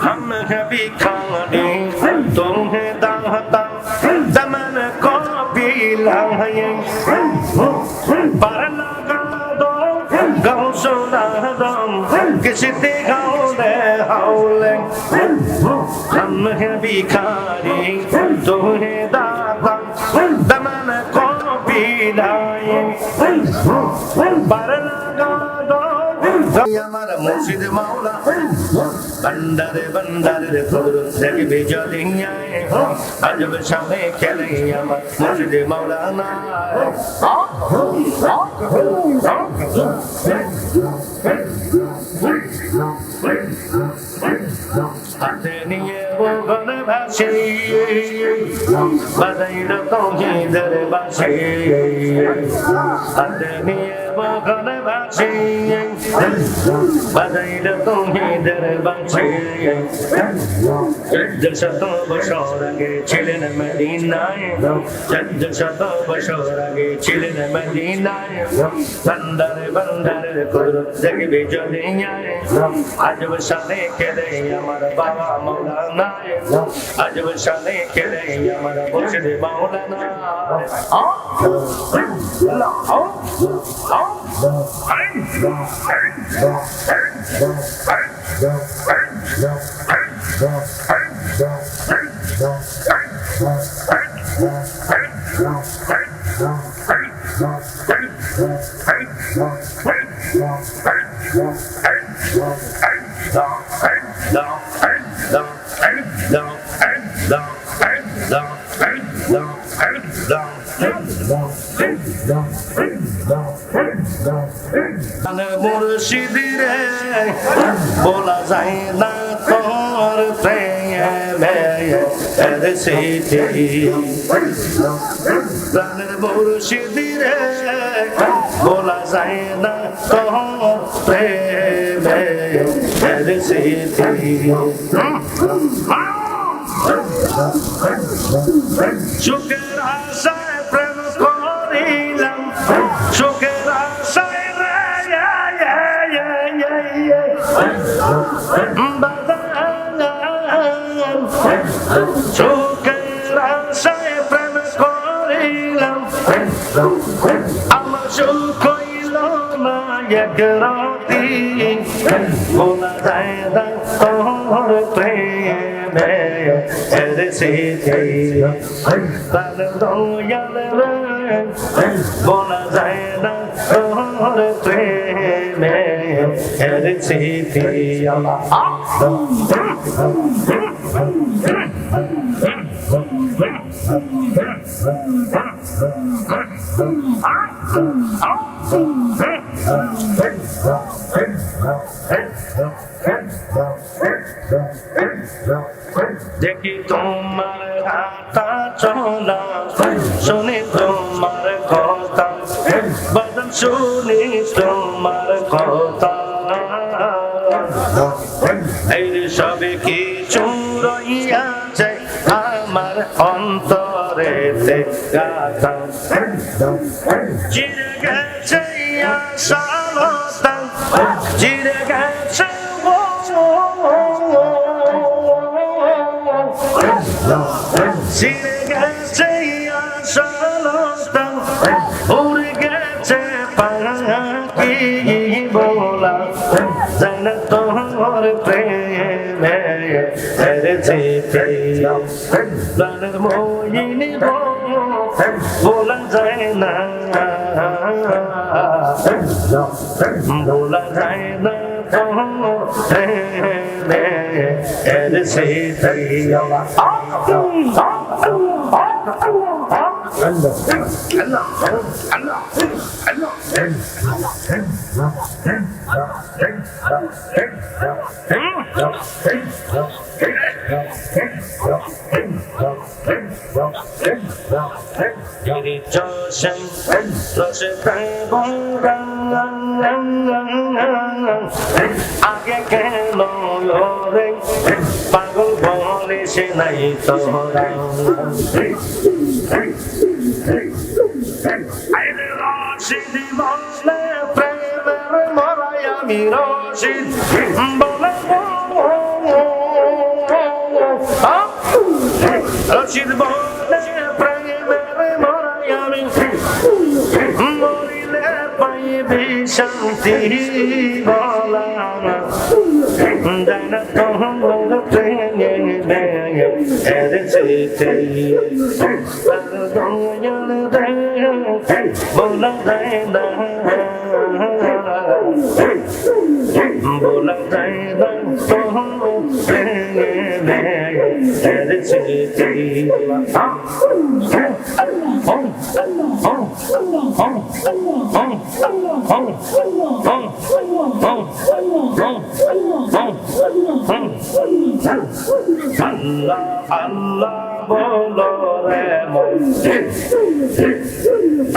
हम हैं भिखारी तुम्हें दाता दमन को पिलाए पर लगा दो गाँव सुना दम किसी दिखाओ दे हौले हम हैं भिखारी तुम्हें दाता दमन को पिलाए पर लगा दो আমার মুর্শিদ মাওলা বন্দারে বন্দারে কুদরত থেকে ভেজা দিয়ায় আজব সামনে খেলে আমার মুর্শিদ মাওলানা হাতে নিয়ে বগল ভাসে বাজাইল তৌহিদের বাসে হাতে নিয়ে বগল ভাসে বাজাইল তৌহিদের বাসে 1400 বছর আগে ছিলেন মদিনায় 1400 বছর আগে ছিলেন মদিনায় বন্দারে বন্দারে কুদরত থেকে ভেজা দিয়ায় আজব শানে খেলে আমার বাবা মাওলানা আজব শানে খেলে আমার মুর্শিদ মাওলানা মুর্শিদিরে বলা যায় না তোর প্রেমের স্মৃতি প্রাণের মুর্শিদিরে বলা যায় না তোর প্রেমের স্মৃতি সুখের আশায় প্রেম করিলাম সুখের আশায় সুখের আশায় প্রেম করিলাম আমার সুখ হইল না এক রাতি বলা যায় না তোর প্রেমের স্মৃতি তার দয়াল রে বলা যায় না তোর প্রেমের স্মৃতি দেখি তোমার হাতা চলা শুনি তোমার কথা বদন শুনি তোমার কথা এই সবে কিছু রইয়াছে আমার অন্তরেতে গাথা চিরে গেছে আশালতা চিরে গেছে চিরে গেছে আশালতা উড়ে গেছে পাখি বলা যায় না তোর প্রেমের স্মৃতি প্রাণের মোহিনী বলা যায় না বলা যায় না তোর প্রেমের স্মৃতি Allah আগে কেন রে পাগল বলে সে নাই তোরা রশিদ বলে প্রেমের মরাই আমি রশিদ বলে রশিদ বলে প্রেমের মরাই আমি মরিলে পাইবি শান্তি বলা জানা তোমার প্রেমে এসেছে बोला जाएगा बोला जाएगा तो तेरे से अल्लाह अल्लाह बोलो रे मन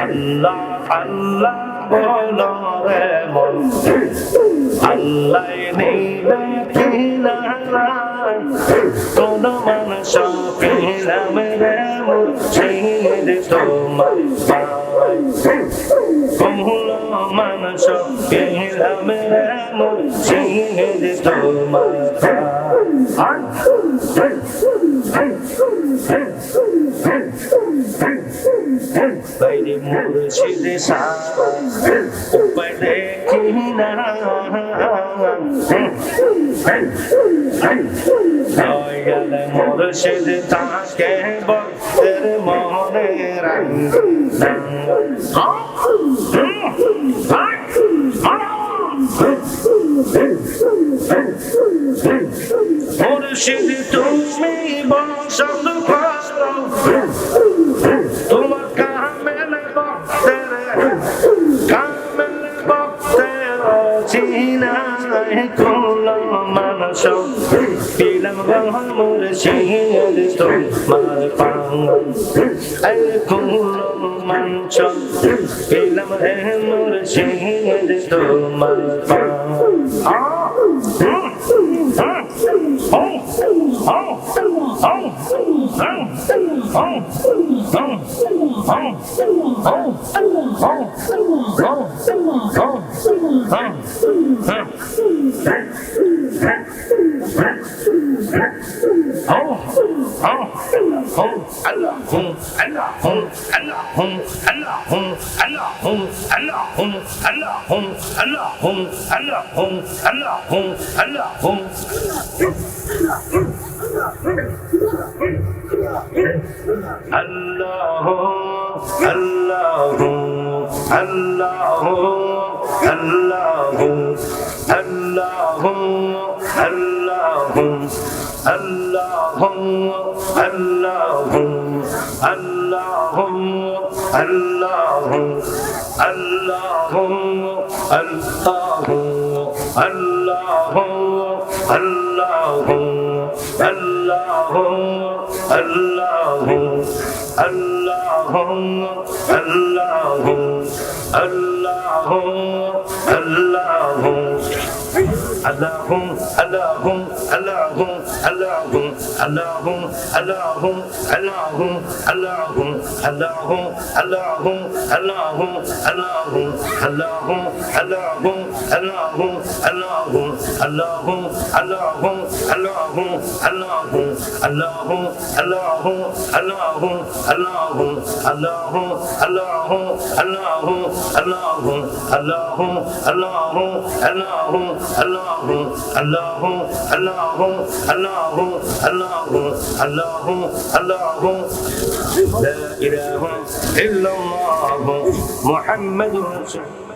अल्लाह अल्लाह बोलो रे मन अल्लाह नीले किनारा कोनो मन शौकीन मेरे मुर्शिद तुम्हार पाए कोनो मन शौकीन मेरे मुर्शिद तुम्हार Baby मुर्शिद सारा ऊपर देखी ना दयाल मुर्शिद ताके बोल तेरे मोहने रंग मुर्शिद তুমি বসন্ত পারো তোমার কামেলে বক্তের চিনাই কুলো মানুষ পিলাম মুর্শিদ তোমার পাঙ্গল এই কুলো মানুষ পিলাম হে মুর্শিদ তোমার পাঙ্গল لا إله إلا الله محمد رسول